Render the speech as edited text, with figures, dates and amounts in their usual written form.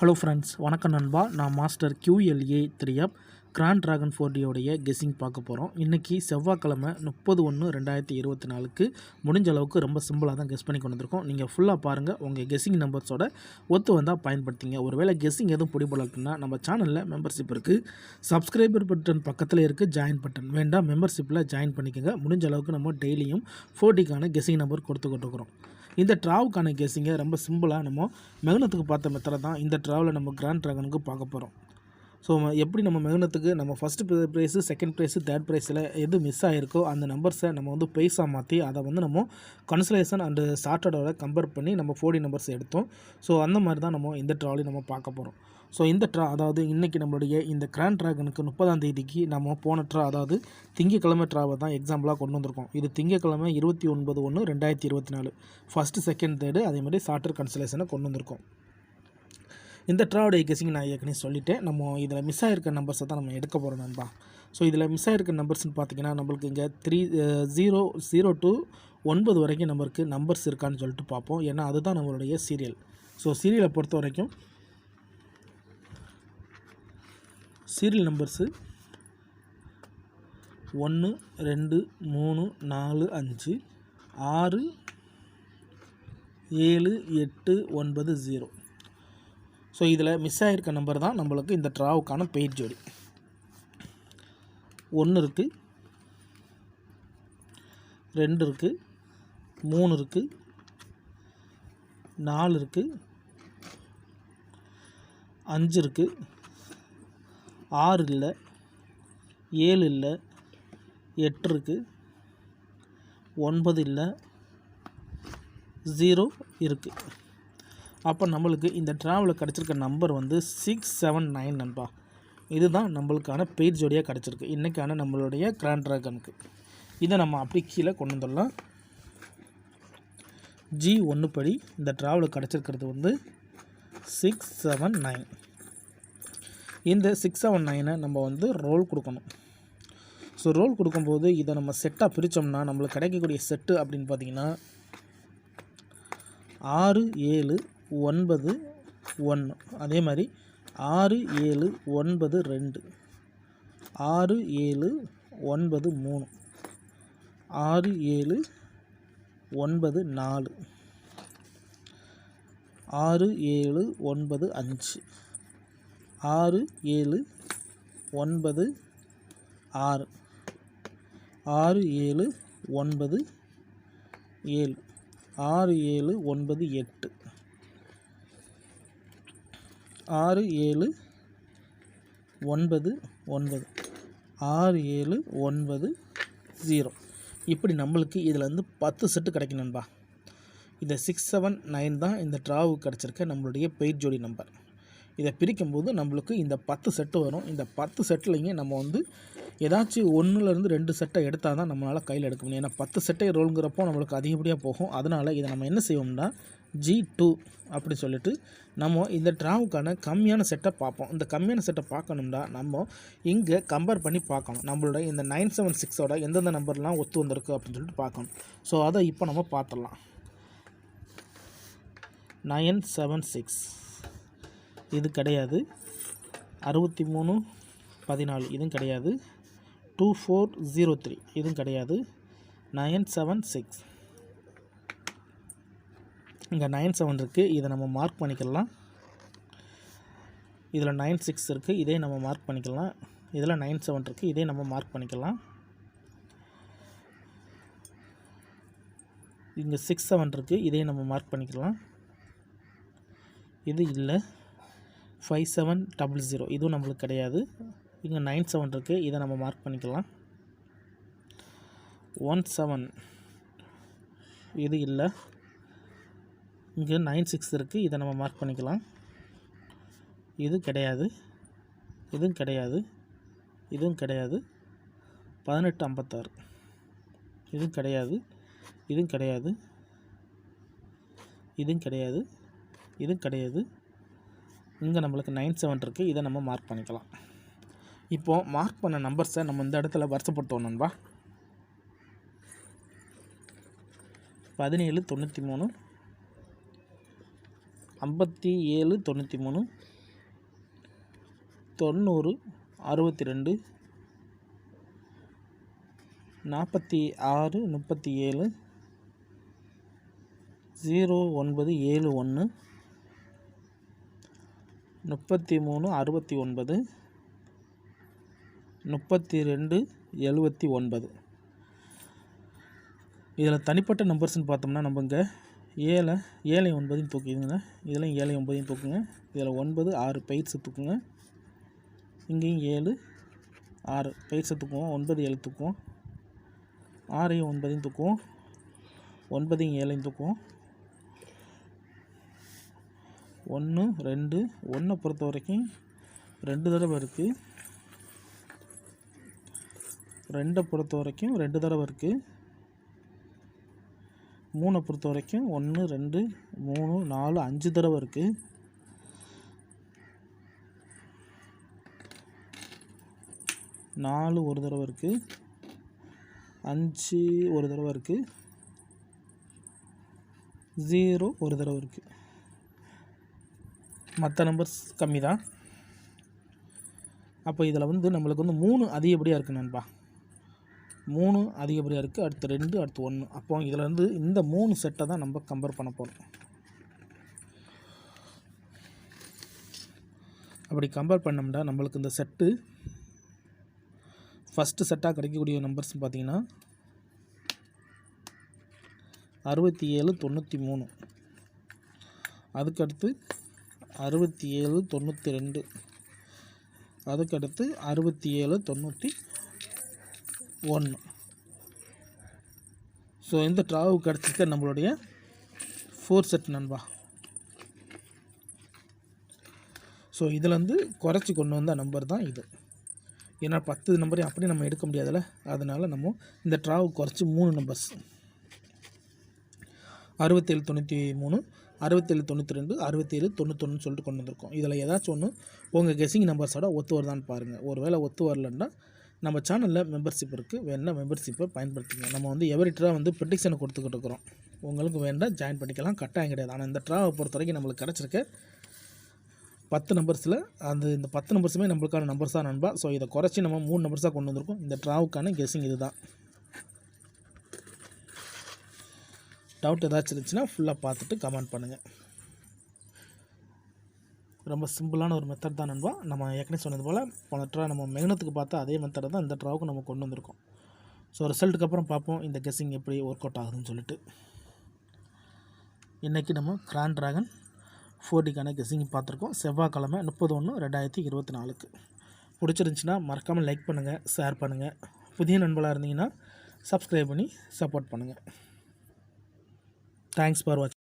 Hello friends, வணக்கம் நண்பா. நான் master QLA 3F grand dragon 4D உடைய கெஸ்ஸிங் பார்க்க போகிறோம். இன்றைக்கி செவ்வாய்க்கிழமை 30/1/2024க்கு முடிஞ்ச அளவுக்கு ரொம்ப சிம்பிளாக தான் கெஸ் பண்ணி கொண்டு வந்திருக்கோம். நீங்கள் ஃபுல்லாக பாருங்கள். உங்கள் கெஸ்ஸிங் நம்பர்ஸோட ஒத்து வந்தால் பயன்படுத்திங்க. ஒருவேளை கெஸ்ஸிங் எதுவும் பிடிபடல அப்படின்னா நம்ம சேனலில் மெம்பர்ஷிப் இருக்குது. சப்ஸ்கிரைபர் பட்டன் பக்கத்தில் இருக்குது, ஜாயின் பட்டன் வேண்டாம், மெம்பர்ஷிப்பில் ஜாயின் பண்ணிக்கோங்க. முடிஞ்ச அளவுக்கு நம்ம டெய்லியும் 4Dக்கான கெஸ்ஸிங் நம்பர் கொடுத்துக்கிட்டு இருக்கிறோம். இந்த ட்ராவுக்கான கெஸ்ஸிங்கை ரொம்ப சிம்பிளாக நம்ம மெகனத்துக்கு பார்த்த மெத்தடை தான் இந்த ட்ராவில் நம்ம கிராண்ட் ட்ராகனுக்கு பார்க்க போகிறோம். ஸோ எப்படி நம்ம மெகனத்துக்கு நம்ம first prize, second prize, third ப்ரைஸில் எது மிஸ் ஆகிருக்கோ அந்த நம்பர்ஸை நம்ம வந்து ப்ரைஸாக மாற்றி அதை வந்து நம்ம கன்சலேஷன் அண்டு சார்ட்டடோட கம்பேர் பண்ணி நம்ம 4D நம்பர்ஸ் எடுத்தோம். ஸோ அந்த மாதிரி தான் நம்ம இந்த ட்ராவிலையும் நம்ம பார்க்க போகிறோம். ஸோ இந்த ட்ரா அதாவது இன்றைக்கி நம்மளுடைய இந்த கிராண்ட் ட்ராகனுக்கு 30ஆம் தேதிக்கு நம்ம போன ட்ரா அதாவது திங்கக்கிழமை ட்ராவை தான் எக்ஸாம்பிளாக கொண்டு வந்திருக்கோம். இது திங்கக்கிழமை 29/1/2024 ஃபஸ்ட்டு, செகண்ட், தேர்டு அதே மாதிரி சார்ட்டர் கன்சலேஷனை கொண்டு வந்திருக்கோம். இந்த ட்ராவுடைய கெஸ்ஸிங் நான் ஏற்கனவே சொல்லிட்டேன். நம்ம இதில் மிஸ் ஆகிருக்க நம்பர்ஸை தான் நம்ம எடுக்க போகிறோம் நண்பா. ஸோ இதில் மிஸ் ஆகிருக்க நம்பர்ஸ்னு பார்த்தீங்கன்னா நம்மளுக்கு இங்கே 0 to 9 வரைக்கும் நம்பருக்கு நம்பர்ஸ் இருக்கான்னு சொல்லிட்டு பார்ப்போம். ஏன்னா அதுதான் நம்மளுடைய சீரியல். ஸோ சீரியலை பொறுத்த வரைக்கும் சீரியல் நம்பர்ஸு 1 2 3 4 5 6 7 8 9 0. ஸோ இதில் மிஸ் ஆகிருக்க நம்பர் தான் நம்மளுக்கு இந்த ட்ராவுக்கான பெயர் ஜோடி. 1 இருக்குது, 2 இருக்குது, 3 இருக்குது, 4 இருக்குது, 5 இருக்குது, 6 இல்லை, 7 இல்லை, 8 இருக்குது, 9 இல்லை, 0 இருக்குது. அப்போ நம்மளுக்கு இந்த ட்ராவில் கிடச்சிருக்க நம்பர் வந்து 679 நண்பா. இதுதான் நம்மளுக்கான பெயர் ஜோடியாக கிடச்சிருக்கு இன்றைக்கான நம்மளுடைய கிராண்ட் ட்ராகனுக்கு. இதை நம்ம அப்படி கீழே கொண்டு வந்துடலாம். G1 படி இந்த ட்ராவில் கிடச்சிருக்கிறது வந்து 679. இந்த 679 நம்ம வந்து ரோல் கொடுக்கணும். ஸோ ரோல் கொடுக்கும்போது இதை நம்ம செட்டாக பிரித்தோம்னா நம்மளுக்கு கிடைக்கக்கூடிய செட்டு அப்படின்னு பார்த்தீங்கன்னா 6 7 9 1, அதே மாதிரி 6 7 9 2, 6 7 9 3, 6 7 9 4, 6 7 9 5, 6 7 9 6, 6 7 9 7, 6 7 9 8, 6 7 9 9, 6 7 9 0. இப்படி நம்மளுக்கு இதில் வந்து 10 செட்டு கிடைக்கும் நண்பா. இந்த 679 தான் இந்த ட்ராவுக்கு கிடச்சிருக்க நம்மளுடைய பெயர் ஜோடி நம்பர். இதை பிரிக்கும்போது நம்மளுக்கு இந்த 10 செட்டு வரும். இந்த 10 செட்டுலைங்க நம்ம வந்து ஏதாச்சும் 1லேருந்து 2 செட்டை எடுத்தால் தான் நம்மளால் கையில் எடுக்க முடியும். ஏன்னா 10 செட்டை ரோலுங்கிறப்போ நம்மளுக்கு அதிகப்படியாக போகும். அதனால் இதை நம்ம என்ன செய்வோம்னா G2 அப்படி சொல்லிட்டு நம்ம இந்த ட்ராவுக்கான கம்மியான செட்டை பார்ப்போம். இந்த கம்மியான செட்டை பார்க்கணும்னா நம்ம இங்கே கம்பேர் பண்ணி பார்க்கணும். நம்மளோட இந்த 976ஓட எந்தெந்த நம்பர்லாம் ஒத்து வந்திருக்கு அப்படின்னு சொல்லிட்டு பார்க்கணும். ஸோ அதை இப்போ நம்ம பார்த்துடலாம். 976 இது கிடையாது. 63 14 இதுவும் கிடையாது. 2403 இதுவும் கிடையாது. 976 இங்கே 97 இருக்குது. இதை நம்ம மார்க் பண்ணிக்கலாம். இதில் 96 இருக்குது. இதே நம்ம மார்க் பண்ணிக்கலாம். இதில் 97 இருக்குது. இதே நம்ம மார்க் பண்ணிக்கலாம். இங்கே 67 இருக்குது. இதே நம்ம மார்க் பண்ணிக்கலாம். இது இல்லை. 5700 இதுவும் நம்மளுக்கு கிடையாது. இங்கே 97 இருக்குது. இதை நம்ம மார்க் பண்ணிக்கலாம். 17 இது இல்லை. இங்கே 96 இருக்குது. இதை நம்ம மார்க் பண்ணிக்கலாம். இது கிடையாது. இதுவும் கிடையாது. இதுவும் கிடையாது. 1856 இதுவும் கிடையாது. இதுவும் கிடையாது. இதுவும் கிடையாது. இதுவும் கிடையாது. இங்கே நம்மளுக்கு 97 இருக்குது. இதை நம்ம மார்க் பண்ணிக்கலாம். இப்போது மார்க் பண்ண நம்பர்ஸை நம்ம இந்த இடத்துல வருஷப்படுத்துவோம் நண்பா. 1793 57 93 90 62 46 37 0971 33 69 32 79. இதில் தனிப்பட்ட நம்பர்ஸ்ன்னு பார்த்தோம்னா நம்ம இங்கே 7 9 தூக்கிடுங்க. இதில் 7 9 தூக்குங்க. இதில் 9 6 பயிற்சி தூக்குங்க. இங்கேயும் 7 6 பயிற்சி தூக்குவோம். 9 7 தூக்குவோம். 6 9 தூக்குவோம். 9 7 தூக்குவோம். 1 2 1 பொறுத்த வரைக்கும் 2 தடவை இருக்குது. 2 பொறுத்த வரைக்கும் 2 தடவை இருக்குது. 3 பொறுத்த வரைக்கும் 1 2 3 4 5 தடவை இருக்குது. 4 ஒரு தடவை இருக்குது. 5 ஒரு தடவை இருக்குது. 0 ஒரு தடவை இருக்குது. மற்ற நம்பர்ஸ் கம்மி தான். அப்போ இதில் நம்மளுக்கு 3 அதிகப்படியாக இருக்குது நண்பா. 3 அதிகப்படியாக இருக்குது. அடுத்து 2 அடுத்து 1. அப்போ இதில் இந்த 3 செட்டை தான் நம்ம கம்பேர் பண்ண போகிறோம். அப்படி கம்பேர் பண்ணோம்னா நம்மளுக்கு இந்த செட்டு ஃபஸ்ட்டு செட்டாக கிடைக்கக்கூடிய நம்பர்ஸ் பார்த்திங்கன்னா 67 93, அதுக்கடுத்து 67 92, அதுக்கடுத்து 67 91. ஸோ இந்த ட்ராவு கிடச்சிருக்க நம்மளுடைய 4 செட் நண்பா. ஸோ இதில் குறைச்சி கொண்டு வந்த நம்பர் தான் இது. ஏன்னா 10 நம்பரையும் அப்படி நம்ம எடுக்க முடியாதுல்ல. அதனால் நம்ம இந்த ட்ராவு குறைச்சி 3 நம்பர்ஸ் 67 93, 67 92, 67 91 சொல்லிட்டு கொண்டு வந்திருக்கோம். இதில் ஏதாச்சும் ஒன்று உங்கள் கெஸிங் நம்பர்ஸோட ஒத்து வருதான்னு பாருங்கள். ஒரு வேளை ஒத்து வரலன்னா நம்ம சேனலில் மெம்பர்ஷிப் இருக்குது, வேணால் மெம்பர்ஷிப்பை பயன்படுத்திங்க. நம்ம எவரிட்டராக ப்ரெடிக்ஷனை கொடுத்துக்கிட்டு இருக்கிறோம். உங்களுக்கு வேண்டாம் ஜாயின் பண்ணிக்கலாம், கட்டாயம் கிடையாது. ஆனால் இந்த ட்ராவை பொறுத்த வரைக்கும் நம்மளுக்கு கிடச்சிருக்க 10 நம்பர்ஸில் இந்த 10 நம்பர்ஸுமே நம்மளுக்கான நம்பர்ஸ் தான் நண்பா. ஸோ இதை குறைச்சி நம்ம 3 நம்பர்ஸாக கொண்டு வந்திருக்கோம். இந்த ட்ராவுக்கான கெஸிங் இது தான். டவுட் ஏதாச்சும் இருந்துச்சுன்னா ஃபுல்லாக பார்த்துட்டு கமெண்ட் பண்ணுங்கள். ரொம்ப சிம்பிளான ஒரு மெத்தட் தான் நண்பா. நம்ம ஏற்கனவே சொன்னது போல் போன ட்ரா நம்ம மெகனத்துக்கு பார்த்தா அதே மெத்தடை தான் இந்த ட்ராவுக்கு நம்ம கொண்டு வந்திருக்கோம். ஸோ ரிசல்ட்டுக்கு அப்புறம் பார்ப்போம் இந்த கெஸ்ஸிங் எப்படி ஒர்க் அவுட் ஆகுதுன்னு சொல்லிட்டு. இன்றைக்கி நம்ம கிராண்ட் ட்ராகன் 4Dக்கான கெஸ்ஸிங் பார்த்துருக்கோம். செவ்வாய்க்கிழமை 30/1/2024. பிடிச்சிருந்துச்சின்னா மறக்காமல் லைக் பண்ணுங்கள், ஷேர் பண்ணுங்கள். புதிய நண்பர்களாக இருந்தீங்கன்னா சப்ஸ்கிரைப் பண்ணி சப்போர்ட் பண்ணுங்கள். தேங்க்ஸ் ஃபார் வாட்சிங்.